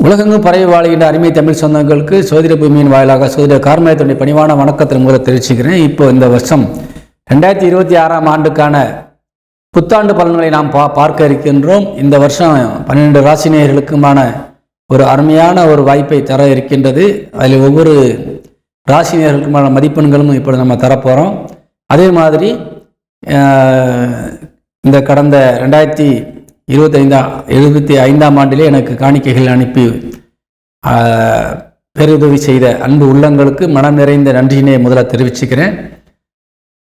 உலகெங்கும் பரவி வாழ்கின்ற அருமை தமிழ் சொந்தங்களுக்கு சோதிட பூமியின் வாயிலாக சோதிட கார்மேகத்துடைய பணிவான வணக்கத்தின் மூலம் தெரிவிச்சுக்கிறேன். இப்போ இந்த வருஷம் 2026ஆம் ஆண்டுக்கான புத்தாண்டு பலன்களை நாம் பார்க்க இருக்கின்றோம். இந்த வருஷம் 12 ராசினியர்களுக்குமான ஒரு அருமையான ஒரு வாய்ப்பை தர இருக்கின்றது. அதில் ஒவ்வொரு ராசினியர்களுக்குமான மதிப்பெண்களும் இப்போ நம்ம தரப்போகிறோம். அதே மாதிரி இந்த கடந்த 2025ஆம் ஆண்டிலே எனக்கு காணிக்கைகள் அனுப்பி பேருதவி செய்த அன்பு உள்ளங்களுக்கு மனம் நிறைந்த நன்றியினை முதல்ல தெரிவிச்சுக்கிறேன்.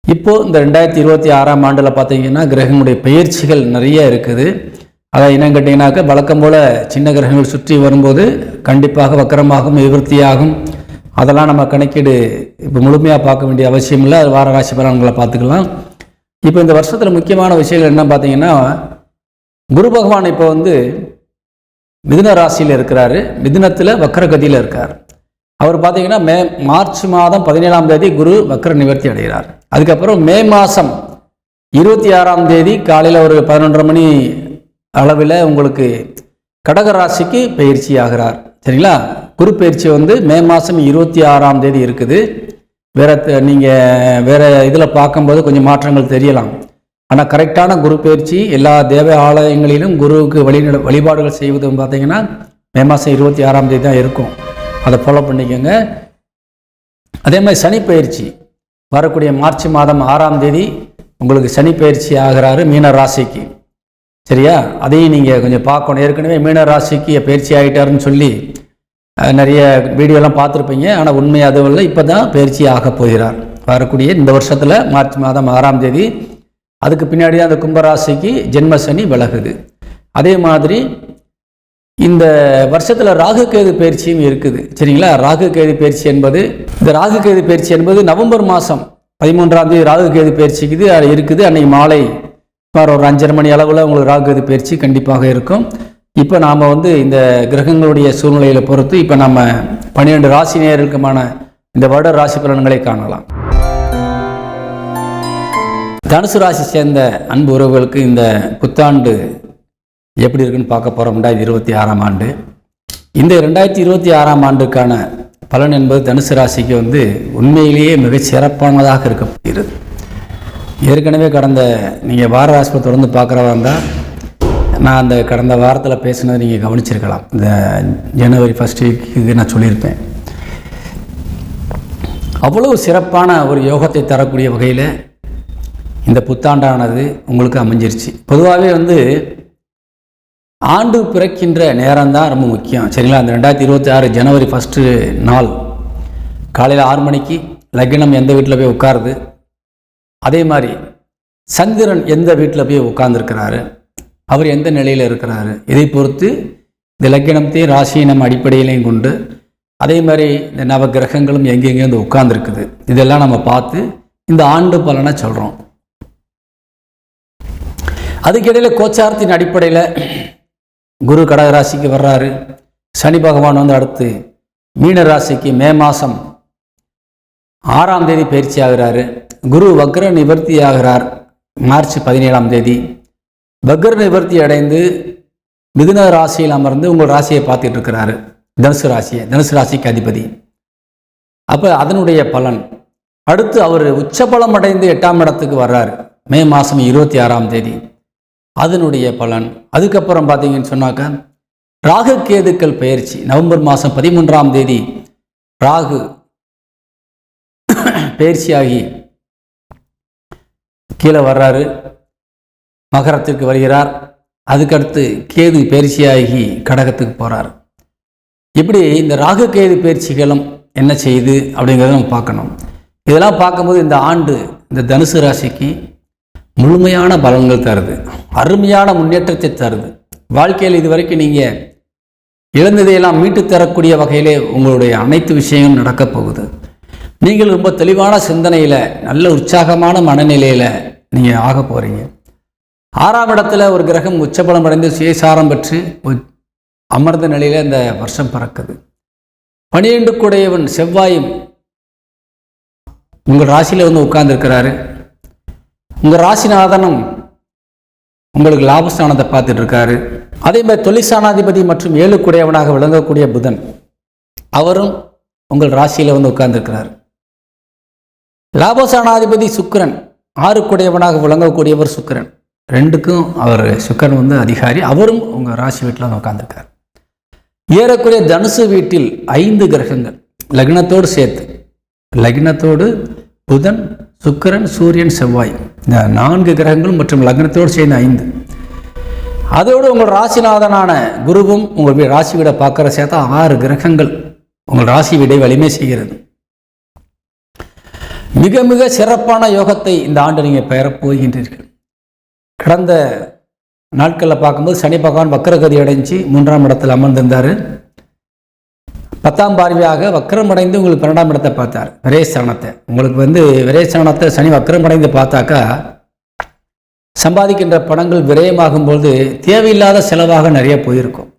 இப்போது இந்த 2026ஆம் ஆண்டில் பார்த்தீங்கன்னா கிரகங்களுடைய பெயர்ச்சிகள் நிறைய இருக்குது. அதை என்னன்னு கேட்டிங்கனாக்கா வழக்கம் போல் சின்ன கிரகங்கள் சுற்றி வரும்போது கண்டிப்பாக வக்கரமாகும், நிவர்த்தியாகும். அதெல்லாம் நம்ம கணக்கீடு இப்போ முழுமையாக பார்க்க வேண்டிய அவசியம் இல்லை. அது வார ராசி பலன்களை பார்த்துக்கலாம். இப்போ இந்த வருஷத்தில் முக்கியமான விஷயங்கள் என்ன பார்த்தீங்கன்னா, குரு பகவான் இப்போ மிதுன ராசியில் இருக்கிறாரு. மிதுனத்தில் வக்கரகதியில் இருக்கார். அவர் பார்த்தீங்கன்னா மார்ச் மாதம் 17ஆம் தேதி குரு வக்கர நிவர்த்தி அடைகிறார். அதுக்கப்புறம் மே மாதம் 26ஆம் தேதி காலையில் ஒரு 11:30 மணி அளவில் உங்களுக்கு கடக ராசிக்கு பயிற்சி ஆகிறார். சரிங்களா? குரு பயிற்சி மே மாதம் 26ஆம் தேதி இருக்குது. வேற இதில் பார்க்கும்போது கொஞ்சம் மாற்றங்கள் தெரியலாம். ஆனால் கரெக்டான குரு பயிற்சி எல்லா தேவ ஆலயங்களிலும் குருவுக்கு வழிபாடுகள் செய்வதும் பார்த்தீங்கன்னா மே மாதம் 26ஆம் தேதி தான் இருக்கும். அதை ஃபாலோ பண்ணிக்கோங்க. அதே மாதிரி சனி பயிற்சி வரக்கூடிய மார்ச் மாதம் 6ஆம் தேதி உங்களுக்கு சனி பயிற்சி ஆகிறாரு மீன ராசிக்கு. சரியா? அதையும் நீங்கள் கொஞ்சம் பார்க்கணும். ஏற்கனவே மீன ராசிக்கு பயிற்சி ஆகிட்டாருன்னு சொல்லி நிறைய வீடியோலாம் பார்த்துருப்பீங்க. ஆனால் உண்மை அதுவும் இல்லை. இப்போ தான் பயிற்சி ஆக போகிறார் வரக்கூடிய இந்த வருஷத்தில் மார்ச் மாதம் 6ஆம் தேதி. அதுக்கு பின்னாடி தான் அந்த கும்பராசிக்கு ஜென்ம சனி விலகுது. அதே மாதிரி இந்த வருஷத்தில் ராகு கேது பயிற்சியும் இருக்குது. சரிங்களா? ராகு கேது பயிற்சி என்பது நவம்பர் மாதம் 13ஆம் தேதி ராகு கேது பயிற்சிக்குது இருக்குது. அன்னைக்கு மாலை ஒரு 5:30 மணி அளவில் உங்களுக்கு ராகு கேது பயிற்சி கண்டிப்பாக இருக்கும். இப்போ நாம் இந்த கிரகங்களுடைய சூழ்நிலையில் பொறுத்து இப்போ நம்ம 12 ராசி நேயர்களுக்குமான இந்த வருட ராசி பலன்களை காணலாம். தனுசு ராசி சேர்ந்த அன்பு உறவுகளுக்கு இந்த புத்தாண்டு எப்படி இருக்குன்னு பார்க்க போகிறோம். 2026ஆம் ஆண்டு. இந்த 2026ஆம் ஆண்டுக்கான பலன் என்பது தனுசு ராசிக்கு உண்மையிலேயே மிகச் சிறப்பானதாக இருக்க போகிறது. ஏற்கனவே நீங்கள் வார ராசி தொடர்ந்து பார்க்குறவா இருந்தால் நான் அந்த கடந்த வாரத்தில் பேசினதை நீங்கள் கவனிச்சிருக்கலாம். இந்த ஜனவரி 1 வீக்கு நான் சொல்லியிருப்பேன். அவ்வளவு சிறப்பான ஒரு யோகத்தை தரக்கூடிய வகையில் இந்த புத்தாண்டானது உங்களுக்கு அமைஞ்சிருச்சு. பொதுவாகவே ஆண்டு பிறக்கின்ற நேரம் தான் ரொம்ப முக்கியம். சரிங்களா? அந்த 2026 ஜனவரி 1 நாள் காலையில் 6 மணிக்கு லக்னம் எந்த வீட்டில் போய் உட்காருது, அதே மாதிரி சந்திரன் எந்த வீட்டில் போய் உட்கார்ந்துருக்கிறாரு, அவர் எந்த நிலையில் இருக்கிறாரு, இதை பொறுத்து இந்த லக்னத்தையும் ராசியை நம்ம அடிப்படையிலையும் கொண்டு அதே மாதிரி இந்த நவ கிரகங்களும் எங்கெங்கே உட்கார்ந்துருக்குது இதெல்லாம் நம்ம பார்த்து இந்த ஆண்டு பலனை சொல்கிறோம். அதுக்கிடையில் கோச்சாரத்தின் அடிப்படையில் குரு கடகராசிக்கு வர்றாரு. சனி பகவான் அடுத்து மீன ராசிக்கு மே மாதம் 6ஆம் தேதி பயிற்சி ஆகிறாரு. குரு வக்ர நிவர்த்தி ஆகிறார் மார்ச் 17ஆம் தேதி. வக்ர நிவர்த்தி அடைந்து மிதுன ராசியில் அமர்ந்து உங்கள் ராசியை பார்த்துட்டு இருக்கிறாரு. தனுசு ராசிக்கு அதிபதி. அப்போ அதனுடைய பலன் அடுத்து அவர் உச்சபலம் அடைந்து 8ஆம் இடத்துக்கு வர்றாரு மே மாதம் 26ஆம் தேதி. அதனுடைய பலன். அதுக்கப்புறம் பார்த்தீங்கன்னு சொன்னாக்கா ராகு கேதுக்கள் பயிற்சி நவம்பர் மாதம் 13ஆம் தேதி ராகு பயிற்சியாகி கீழே வர்றாரு, மகரத்திற்கு வருகிறார். அதுக்கடுத்து கேது பயிற்சியாகி கடகத்துக்கு போகிறார். இப்படி இந்த ராகு கேது பயிற்சிகளும் என்ன செய்யுது அப்படிங்கிறத நம்ம பார்க்கணும். இதெல்லாம் பார்க்கும்போது இந்த ஆண்டு இந்த தனுசு ராசிக்கு முழுமையான பலன்கள் தருது, அருமையான முன்னேற்றத்தை தருது. வாழ்க்கையில் இதுவரைக்கும் நீங்கள் இழந்ததையெல்லாம் மீட்டு தரக்கூடிய வகையிலே உங்களுடைய அனைத்து விஷயங்களும் நடக்கப் போகுது. நீங்கள் ரொம்ப தெளிவான சிந்தனையில் நல்ல உற்சாகமான மனநிலையில் நீங்கள் ஆக போகிறீங்க. 6ஆம் இடத்துல ஒரு கிரகம் உச்சபலம் அடைந்து சுயசாரம் பெற்று அமர்ந்த நிலையில் இந்த வருஷம் பிறக்குது. 12 கூடையவன் செவ்வாயும் உங்கள் ராசியில் உட்கார்ந்துருக்கிறாரு. உங்கள் ராசிநாதனும் உங்களுக்கு லாபஸ்தானத்தை பார்த்துட்டு இருக்காரு. அதே மாதிரி தொழிற்சானாதிபதி மற்றும் 7 விளங்கக்கூடிய புதன், அவரும் உங்கள் ராசியில் வந்து உட்கார்ந்துருக்கிறார். லாபசானாதிபதி சுக்கிரன், 6 விளங்கக்கூடியவர் சுக்கிரன், 2க்கும் அவர் சுக்கிரன் வந்து அதிகாரி, அவரும் உங்கள் ராசி வீட்டில் வந்து உட்கார்ந்துருக்கார். ஏறக்குறைய தனுசு வீட்டில் 5 கிரகங்கள் லக்னத்தோடு சேர்த்து, லக்னத்தோடு புதன், சுக்கிரன், சூரியன், செவ்வாய், இந்த 4 கிரகங்கள் மற்றும் லக்னத்தோடு சேர்ந்து 5. அதோடு உங்கள் ராசிநாதனான குருவும் உங்கள் ராசி வீடை பார்க்குற சேர்த்தா 6 கிரகங்கள் உங்கள் ராசி வீடை வலிமை செய்கிறது. மிக மிக சிறப்பான யோகத்தை இந்த ஆண்டு நீங்கள் பெறப் போகின்றீர்கள். கடந்த நாட்களில் பார்க்கும்போது சனி பகவான் வக்கரகதி அடைஞ்சு 3ஆம் இடத்தில் அமர்ந்திருந்தார். 10ஆம் பார்வையாக வக்கரமடைந்து உங்களுக்கு 12ஆம் இடத்தை பார்த்தார், விரயஸ்தானத்தை. உங்களுக்கு வந்து விரயஸ்தானத்தை சனி வக்கரமடைந்து பார்த்தாக்கா சம்பாதிக்கின்ற பணங்கள் விரயமாகும்போது தேவையில்லாத செலவாக நிறைய போயிருக்கும்,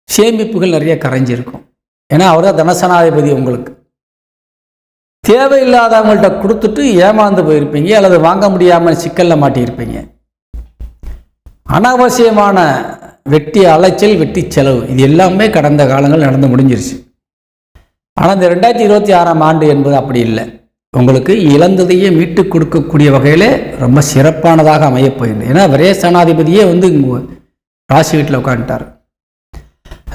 சேமிப்புகள் நிறைய கரைஞ்சிருக்கும். ஏன்னா அவர் தான் தனசனாதிபதி. உங்களுக்கு தேவையில்லாதவங்கள்ட்ட கொடுத்துட்டு ஏமாந்து போயிருப்பீங்க, அல்லது வாங்க முடியாமல் சிக்கலில் மாட்டியிருப்பீங்க. அனாவசியமான வெட்டி அலைச்சல், வெட்டி செலவு, இது எல்லாமே கடந்த காலங்கள் நடந்து முடிஞ்சிருச்சு. ஆனால் இந்த 2026ஆம் ஆண்டு என்பது அப்படி இல்லை. உங்களுக்கு இழந்ததையே மீட்டு கொடுக்கக்கூடிய வகையில் ரொம்ப சிறப்பானதாக அமையப் போகிறது. ஏன்னா விரயஸ்தானாதிபதியே வந்து ராசி வீட்டில் உட்காந்துட்டார்.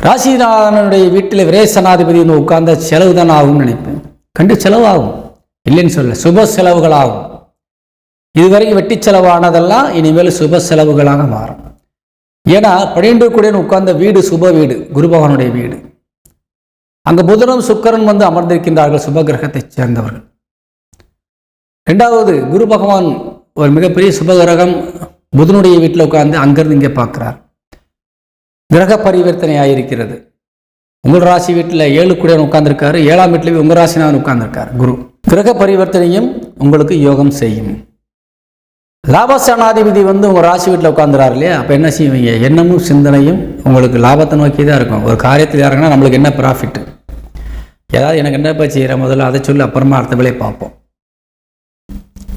ராசிநாதனுடைய வீட்டில் விரயஸ்தானாதிபதி வந்து உட்கார்ந்த செலவு தான் ஆகும்னு நினைப்பேன். கண்டு செலவாகும், இல்லைன்னு சொல்ல, சுப செலவுகள் ஆகும். இதுவரைக்கும் வெட்டி செலவானதெல்லாம் இனிமேல் சுப செலவுகளாக மாறும். ஏன்னா 12 கூடையன் உட்கார்ந்த வீடு சுப வீடு, குரு பகவானுடைய வீடு. அங்கே புதனும் சுக்கிரன் வந்து அமர்ந்திருக்கின்றார்கள், சுப கிரகத்தை சேர்ந்தவர்கள். 2வது குரு பகவான் ஒரு மிகப்பெரிய சுபகிரகம் புதனுடைய வீட்டில் உட்கார்ந்து அங்கிருந்து இங்கே பார்க்கிறார். கிரக பரிவர்த்தனை ஆகியிருக்கிறது. உங்கள் ராசி வீட்டில் 7 கூடையன் உட்கார்ந்துருக்காரு, 7ஆம் வீட்டில் உங்கள் ராசிநாதன் உட்கார்ந்துருக்கார் குரு. கிரக பரிவர்த்தனையும் உங்களுக்கு யோகம் செய்யும். லாபஸ்தானாதிபதி வந்து உங்கள் ராசி வீட்டில் உட்காந்துறாரு இல்லையா, அப்போ என்ன செய்வீங்க? எண்ணமும் சிந்தனையும் உங்களுக்கு லாபத்தை நோக்கி தான் இருக்கும். ஒரு காரியத்தில் இறங்கினா நம்மளுக்கு என்ன ப்ராஃபிட்டு, ஏதாவது எனக்கு என்னப்பா செய்கிற, முதல்ல அதை சொல்லி அப்புறமா அடுத்த வேலையை பார்ப்போம்.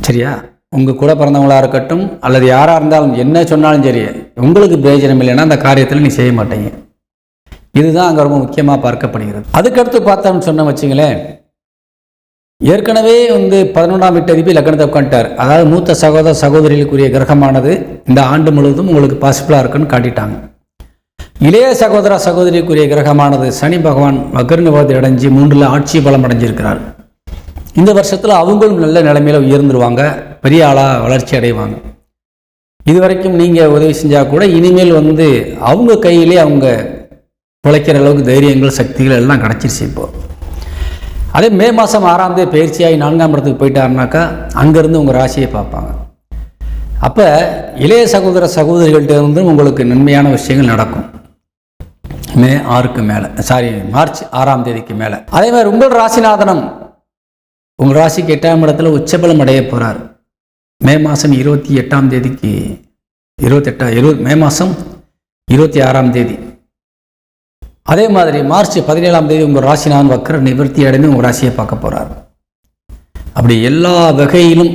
சரியா? உங்கள் கூட பிறந்தவங்களாக இருக்கட்டும் அல்லது யாராக இருந்தாலும் என்ன சொன்னாலும் சரி, உங்களுக்கு பிரயோஜனம் இல்லைன்னா அந்த காரியத்தில் நீ செய்ய மாட்டீங்க. இதுதான் அங்கே ரொம்ப முக்கியமாக பார்க்கப்படுகிறது. அதுக்கடுத்து பார்த்தோம்னு சொன்ன வச்சுங்களேன், ஏற்கனவே வந்து 11ஆம் வீட்டு அதிபதி லக்னத்தை உட்காந்துட்டார். அதாவது மூத்த சகோதர சகோதரிகளுக்குரிய கிரகமானது இந்த ஆண்டு முழுவதும் உங்களுக்கு பாசிபிளாக இருக்குன்னு காட்டிட்டாங்க. இளைய சகோதர சகோதரிக்குரிய கிரகமானது சனி பகவான் வக்ரநிவர்த்தி அடைஞ்சு 3ல் ஆட்சி பலம் அடைஞ்சிருக்கிறார். இந்த வருஷத்தில் அவங்களும் நல்ல நிலைமையில் உயர்ந்துருவாங்க, பெரிய ஆளாக வளர்ச்சி அடைவாங்க. இதுவரைக்கும் நீங்கள் உதவி செஞ்சால் கூட இனிமேல் வந்து அவங்க கையிலே அவங்க பிழைக்கிற அளவுக்கு தைரியங்கள், சக்திகள் எல்லாம் கிடச்சிருச்சு. இப்போது அதே மே மாதம் 6ஆம் தேதி பயிற்சியாகி 4ஆம் இடத்துக்கு போயிட்டாருனாக்கா அங்கேருந்து உங்கள் ராசியை பார்ப்பாங்க. அப்போ இளைய சகோதர சகோதரிகள்கிட்ட இருந்தும் உங்களுக்கு நன்மையான விஷயங்கள் நடக்கும். மே 6க்கு மேலே, மார்ச் 6ஆம் தேதிக்கு மேலே. அதே மாதிரி உங்கள் ராசிநாதனம் உங்கள் ராசிக்கு 8ஆம் இடத்துல உச்சபலம் அடைய போகிறார். மே மாதம் 28ஆம் தேதிக்கு மே மாதம் 26ஆம் தேதி. அதே மாதிரி மார்ச் 17ஆம் தேதி உங்கள் ராசிநாதன் வக்கர நிவர்த்தி அடைந்து உங்கள் ராசியை பார்க்க போகிறார். அப்படி எல்லா வகையிலும்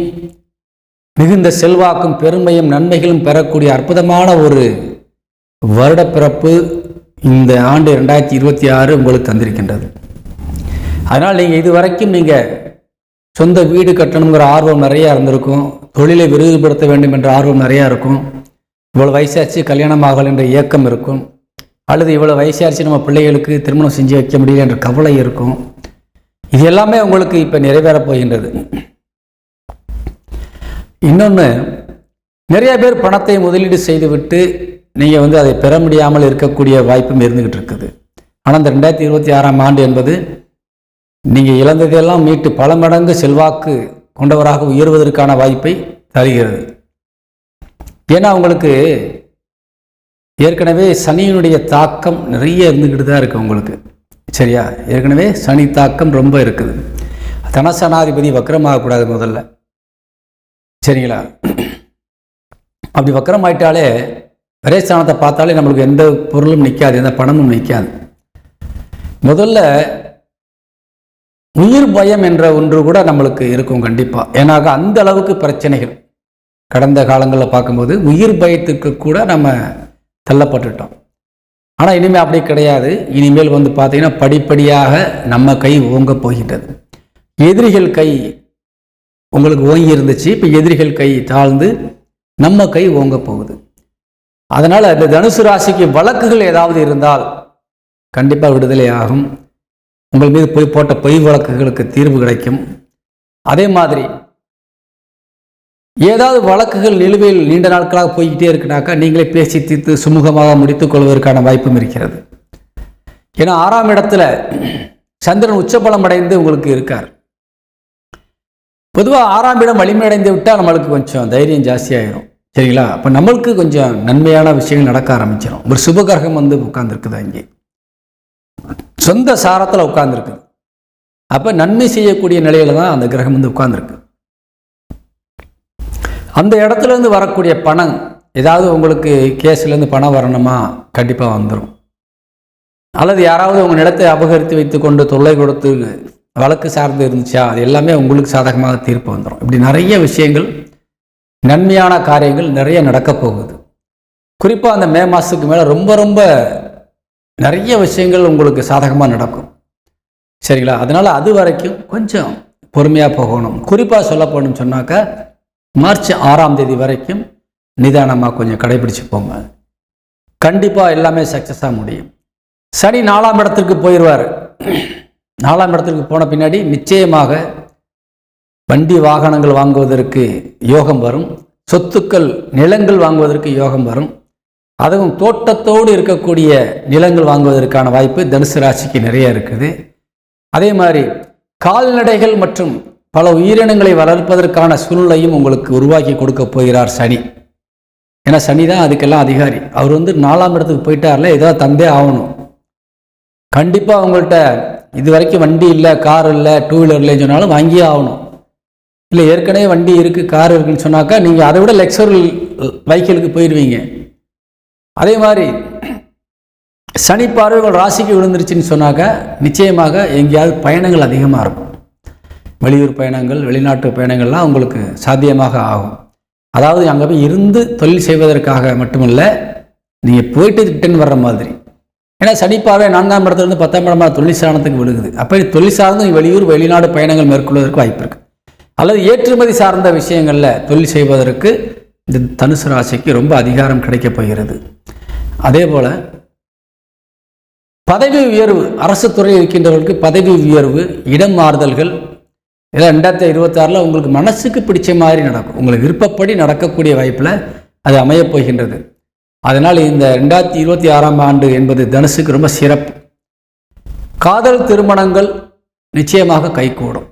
மிகுந்த செல்வாக்கும் பெருமையும் நன்மைகளும் பெறக்கூடிய அற்புதமான ஒரு வருடப்பிறப்பு இந்த ஆண்டு 2026 உங்களுக்கு தந்திருக்கின்றது. அதனால் நீங்கள் இதுவரைக்கும் நீங்கள் சொந்த வீடு கட்டணுங்கிற ஆர்வம் நிறையா இருந்திருக்கும், தொழிலை விரிவுபடுத்த வேண்டும் என்ற ஆர்வம் நிறையா இருக்கும், இவ்வளோ வயசாச்சு கல்யாணம் ஆகலை என்ற ஏக்கம் இருக்கும், அல்லது இவ்வளோ வயசாச்சு நம்ம பிள்ளைகளுக்கு திருமணம் செஞ்சு வைக்க முடியல என்ற கவலை இருக்கும். இது எல்லாமே உங்களுக்கு இப்போ நிறைவேறப் போகின்றது. இன்னொன்று, நிறைய பேர் பணத்தை முதலீடு செய்துவிட்டு நீங்கள் வந்து அதை பெற முடியாமல் இருக்கக்கூடிய வாய்ப்பும் இருந்துக்கிட்டு இருக்குது. ஆனால் இந்த 2026ஆம் ஆண்டு என்பது நீங்கள் இழந்ததையெல்லாம் மீட்டு பல மடங்கு செல்வாக்கு கொண்டவராக உயர்வதற்கான வாய்ப்பை தருகிறது. ஏன்னா உங்களுக்கு ஏற்கனவே சனியினுடைய தாக்கம் நிறைய இருந்துக்கிட்டு தான் இருக்குது உங்களுக்கு. சரியா? ஏற்கனவே சனி தாக்கம் ரொம்ப இருக்குது. தனசனாதிபதி வக்கரமாகக்கூடாது முதல்ல. சரிங்களா? அப்படி வக்கரம் ஆயிட்டாலே விரைஸ்தானத்தை பார்த்தாலே நம்மளுக்கு எந்த பொருளும் நிற்காது, எந்த பணமும் நிற்காது. முதல்ல உயிர் பயம் என்ற ஒன்று கூட நம்மளுக்கு இருக்கும் கண்டிப்பாக. ஏன்னாக அந்த அளவுக்கு பிரச்சனைகள் கடந்த காலங்களில் பார்க்கும்போது உயிர் பயத்துக்கு கூட நம்ம தள்ளப்பட்டுட்டோம். ஆனால் இனிமேல் அப்படி கிடையாது. இனிமேல் பார்த்தீங்கன்னா படிப்படியாக நம்ம கை ஓங்க போகின்றது. எதிரிகள் கை உங்களுக்கு ஓங்கி இருந்துச்சு, இப்போ எதிரிகள் கை தாழ்ந்து நம்ம கை ஓங்க போகுது. அதனால் இந்த தனுசு ராசிக்கு வழக்குகள் ஏதாவது இருந்தால் கண்டிப்பாக விடுதலை ஆகும். உங்கள் மீது போட்ட பொய் வழக்குகளுக்கு தீர்வு கிடைக்கும். அதே மாதிரி ஏதாவது வழக்குகள் நிலுவையில் நீண்ட நாட்களாக போய்கிட்டே இருக்குனாக்கா நீங்களே பேசி தீர்த்து சுமூகமாக முடித்துக் கொள்வதற்கான வாய்ப்பும் இருக்கிறது. ஏன்னா 6ஆம் இடத்துல சந்திரன் உச்சபலம் அடைந்து உங்களுக்கு இருக்கார். பொதுவாக 6ஆம் இடம் வலிமையடைந்து விட்டால் நம்மளுக்கு கொஞ்சம் தைரியம் ஜாஸ்தியாகிடும். சரிங்களா? அப்போ நம்மளுக்கு கொஞ்சம் நன்மையான விஷயங்கள் நடக்க ஆரம்பிச்சிடும். ஒரு சுபகிரகம் உட்கார்ந்துருக்குது, அங்கே சொந்த சாரத்தில் உட்கார்ந்துருக்குது. அப்போ நன்மை செய்யக்கூடிய நிலையில தான் அந்த கிரகம் உட்கார்ந்துருக்கு. அந்த இடத்துலேருந்து வரக்கூடிய பணம், ஏதாவது உங்களுக்கு கேஸ்லேருந்து பணம் வரணுமா, கண்டிப்பாக வந்துடும். அல்லது யாராவது உங்கள் நிலத்தை அபகரித்து வைத்து கொண்டு தொல்லை கொடுத்து வழக்கு சார்ந்து இருந்துச்சா, அது எல்லாமே உங்களுக்கு சாதகமாக தீர்ப்பு வந்துடும். இப்படி நிறைய விஷயங்கள், நன்மையான காரியங்கள் நிறைய நடக்க போகுது. குறிப்பாக அந்த மே மாதத்துக்கு மேலே ரொம்ப ரொம்ப நிறைய விஷயங்கள் உங்களுக்கு சாதகமாக நடக்கும். சரிங்களா? அதனால் அது வரைக்கும் கொஞ்சம் பொறுமையாக போகணும். குறிப்பாக சொல்ல போகணும்னு சொன்னாக்கா மார்ச் 6ஆம் தேதி வரைக்கும் நிதானமாக கொஞ்சம் கடைபிடிச்சு போங்க. கண்டிப்பாக எல்லாமே சக்ஸஸாக முடியும். சனி 4ஆம் இடத்திற்கு போயிடுவார். 4ஆம் இடத்திற்கு போன பின்னாடி நிச்சயமாக வண்டி வாகனங்கள் வாங்குவதற்கு யோகம் வரும். சொத்துக்கள் நிலங்கள் வாங்குவதற்கு யோகம் வரும். அதுவும் தோட்டத்தோடு இருக்கக்கூடிய நிலங்கள் வாங்குவதற்கான வாய்ப்பு தனுசு ராசிக்கு நிறைய இருக்குது. அதே மாதிரி கால்நடைகள் மற்றும் பல உயிரினங்களை வளர்ப்பதற்கான சூழ்நிலையும் உங்களுக்கு உருவாக்கி கொடுக்க போகிறார் சனி. ஏன்னா சனி தான் அதுக்கெல்லாம் அதிகாரி. அவர் 4ஆம் இடத்துக்கு போயிட்டார்ல, ஏதாவது தந்தே ஆகணும். கண்டிப்பாக அவங்கள்ட்ட இது வரைக்கும் வண்டி இல்லை, கார் இல்லை, டூ வீலர் இல்லைன்னு சொன்னாலும் வாங்கியே ஆகணும். இல்லை ஏற்கனவே வண்டி இருக்குது, கார் இருக்குன்னு சொன்னாக்கா நீங்கள் அதை விட லக்ஸரி வெஹிக்கிளுக்கு போயிடுவீங்க. அதே மாதிரி சனி பார்வை உங்கள் ராசிக்கு விழுந்துருச்சுன்னு சொன்னாக்கா நிச்சயமாக எங்கேயாவது பயணங்கள் அதிகமாக இருக்கும். வெளியூர் பயணங்கள், வெளிநாட்டு பயணங்கள்லாம் உங்களுக்கு சாத்தியமாக ஆகும். அதாவது அங்கே போய் இருந்து தொழில் செய்வதற்காக மட்டுமல்ல, நீங்கள் போயிட்டு ரிட்டர்ன் வர்ற மாதிரி. ஏன்னா சனிப்பார்வை 4ஆம் இடத்துலேருந்து 10ஆம் இடமாக தொழில் சாதனத்துக்கு விழுகுது. அப்போ தொழில் சார்ந்து வெளியூர் வெளிநாடு பயணங்கள் மேற்கொள்வதற்கு வாய்ப்பு இருக்குது. அல்லது ஏற்றுமதி சார்ந்த விஷயங்களில் தொழில் செய்வதற்கு இந்த தனுசு ராசிக்கு ரொம்ப அதிகாரம் கிடைக்கப் போகிறது. அதே போல் பதவி உயர்வு, அரசு துறையில் இருக்கின்றவர்களுக்கு பதவி உயர்வு, இடம் மாறுதல்கள் இதெல்லாம் 2026 உங்களுக்கு மனசுக்கு பிடிச்ச மாதிரி நடக்கும். உங்களுக்கு விருப்பப்படி நடக்கக்கூடிய வாய்ப்பில் அது அமையப் போகின்றது. அதனால் இந்த 2026ஆம் ஆண்டு என்பது தனுசுக்கு ரொம்ப சிறப்பு. காதல் திருமணங்கள் நிச்சயமாக கைகூடும்.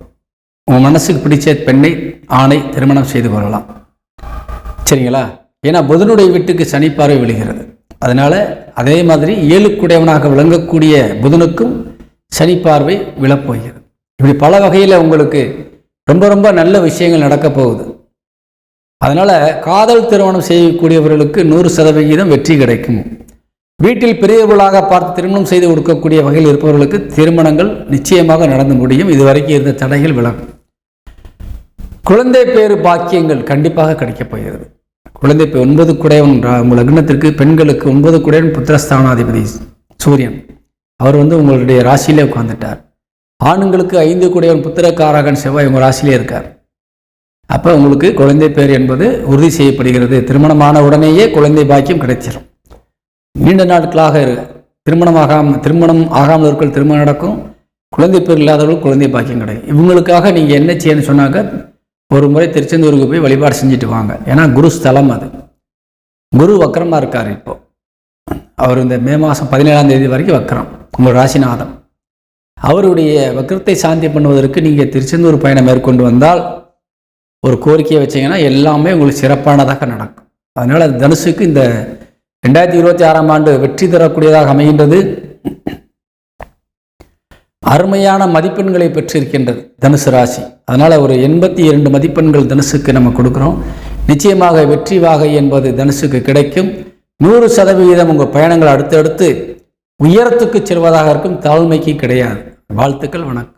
உங்கள் மனசுக்கு பிடிச்ச பெண்ணை, ஆணை திருமணம் செய்து கொள்ளலாம். சரிங்களா? ஏன்னா புதனுடைய வீட்டுக்கு சனி பார்வை விழுகிறது. அதனால் அதே மாதிரி 7க்குடையவனாக விளங்கக்கூடிய புதனுக்கும் சனி பார்வை விழப்போகிறது. இப்படி பல வகையில் உங்களுக்கு ரொம்ப ரொம்ப நல்ல விஷயங்கள் நடக்கப் போகுது. அதனால் காதல் திருமணம் செய்யக்கூடியவர்களுக்கு 100% வெற்றி கிடைக்கும். வீட்டில் பெரியவர்களாக பார்த்து திருமணம் செய்து கொடுக்கக்கூடிய வகையில் இருப்பவர்களுக்கு திருமணங்கள் நிச்சயமாக நடந்து முடியும். இதுவரைக்கும் இருந்த தடைகள் விலகும். குழந்தை பேறு பாக்கியங்கள் கண்டிப்பாக கிடைக்கப் போகிறது. குழந்தை 9 குடையவன் உங்கள் லக்னத்திற்கு பெண்களுக்கு 9 குடையவன் புத்திரஸ்தானாதிபதி சூரியன். அவர் உங்களுடைய ராசியிலே உட்கார்ந்துட்டார். ஆண்களுக்கு 5 குடையவன் புத்திரக்காரகன் செவ்வாய் உங்கள் ராசியிலே இருக்கார். அப்போ உங்களுக்கு குழந்தை பேர் என்பது உறுதி செய்யப்படுகிறது. திருமணமான உடனேயே குழந்தை பாக்கியம் கிடைச்சிடும். நீண்ட நாட்களாக திருமணம் ஆகாமல் இருக்கிற திருமணம் நடக்கும். குழந்தை பேர் இல்லாதவர்கள் குழந்தை பாக்கியம் கிடைக்கும். இவங்களுக்காக நீங்கள் என்ன செய்யணும்னு சொன்னாங்க, ஒரு முறை திருச்செந்தூருக்கு போய் வழிபாடு செஞ்சுட்டு வாங்க. ஏன்னா குரு ஸ்தலம் அது. குரு வக்கரமாக இருக்கார். இப்போ அவர் இந்த மே மாதம் 17ஆம் தேதி வரைக்கும் வக்கரம், உங்கள் ராசிநாதன். அவருடைய வக்கரத்தை சாந்தி பண்ணுவதற்கு நீங்கள் திருச்செந்தூர் பயணம் மேற்கொண்டு வந்தால், ஒரு கோரிக்கையை வச்சிங்கன்னா எல்லாமே உங்களுக்கு சிறப்பானதாக நடக்கும். அதனால் தனுசுக்கு இந்த 2026ஆம் ஆண்டு வெற்றி தரக்கூடியதாக அமைகின்றது. அருமையான மதிப்பெண்களை பெற்றிருக்கின்றது தனுசு ராசி. அதனால் ஒரு 82 மதிப்பெண்கள் தனுசுக்கு நம்ம கொடுக்குறோம். நிச்சயமாக வெற்றி வாகை என்பது தனுசுக்கு கிடைக்கும். 100% உங்கள் பயணங்கள் அடுத்தடுத்து உயரத்துக்கு செல்வதாக இருக்கும். தாழ்மைக்கு கிடையாது. வாழ்த்துக்கள். வணக்கம்.